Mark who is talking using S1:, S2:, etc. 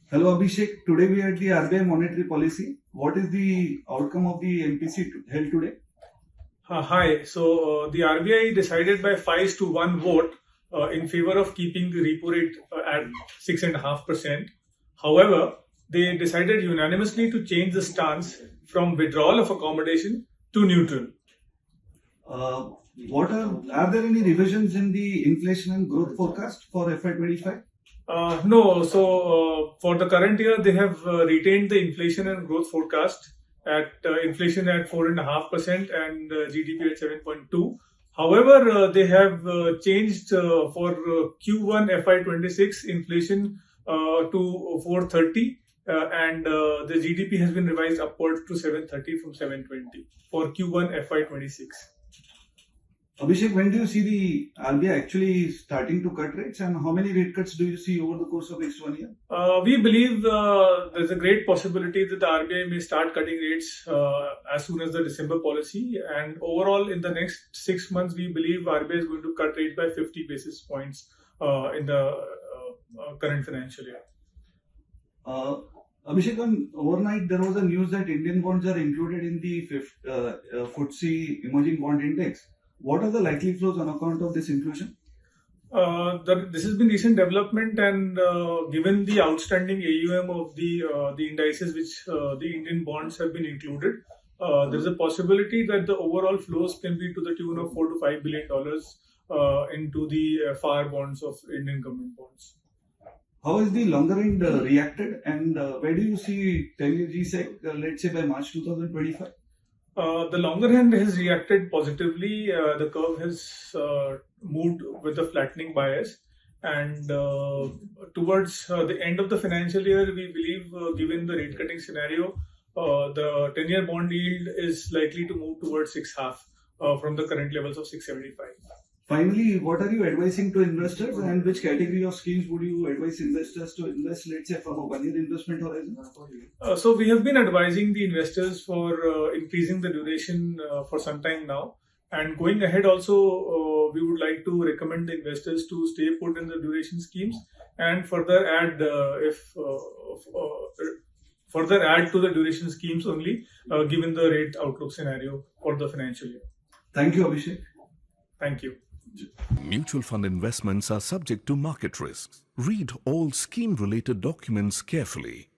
S1: Hello Abhishek, today we are at the RBI Monetary Policy. What is the outcome of the MPC held today?
S2: Hi. The RBI decided by 5-1 vote in favor of keeping the repo rate at 6.5%. However, they decided unanimously to change the stance from withdrawal of accommodation to neutral.
S1: Are there any revisions in the inflation and growth forecast for FY25?
S2: No. For the current year, they have retained the inflation and growth forecast at inflation at 4.5% and GDP at 7.2. However, they have changed for Q1 FY26 inflation to 430 and the GDP has been revised upwards to 730 from 720 for Q1 FY26.
S1: Abhishek, when do you see the RBI actually starting to cut rates, and how many rate cuts do you see over the course of next 1 year?
S2: We believe there's a great possibility that the RBI may start cutting rates as soon as the December policy. And overall, in the next 6 months, we believe RBI is going to cut rates by 50 basis points in the current financial year.
S1: Abhishek, overnight there was a news that Indian bonds are included in the FTSE Emerging Bond Index. What are the likely flows on account of this inclusion?
S2: This has been recent development, and given the outstanding AUM of the indices which the Indian bonds have been included, there is a possibility that the overall flows can be to the tune of $4 to $5 billion into the FAR bonds of Indian government bonds.
S1: How has the longer end reacted, and where do you see 10-year G-Sec, let's say by March 2025?
S2: The longer end has reacted positively. The curve has moved with a flattening bias, and towards the end of the financial year, we believe, given the rate cutting scenario, the 10-year bond yield is likely to move towards 6.5 from the current levels of 6.75.
S1: Finally, what are you advising to investors, and which category of schemes would you advise investors to invest, let's say, from a 1-year investment horizon?
S2: So we have been advising the investors for increasing the duration for some time now. And going ahead also, we would like to recommend the investors to stay put in the duration schemes and further add to the duration schemes only given the rate outlook scenario for the financial year.
S1: Thank you, Abhishek.
S2: Thank you.
S3: Mutual fund investments are subject to market risks. Read all scheme-related documents carefully.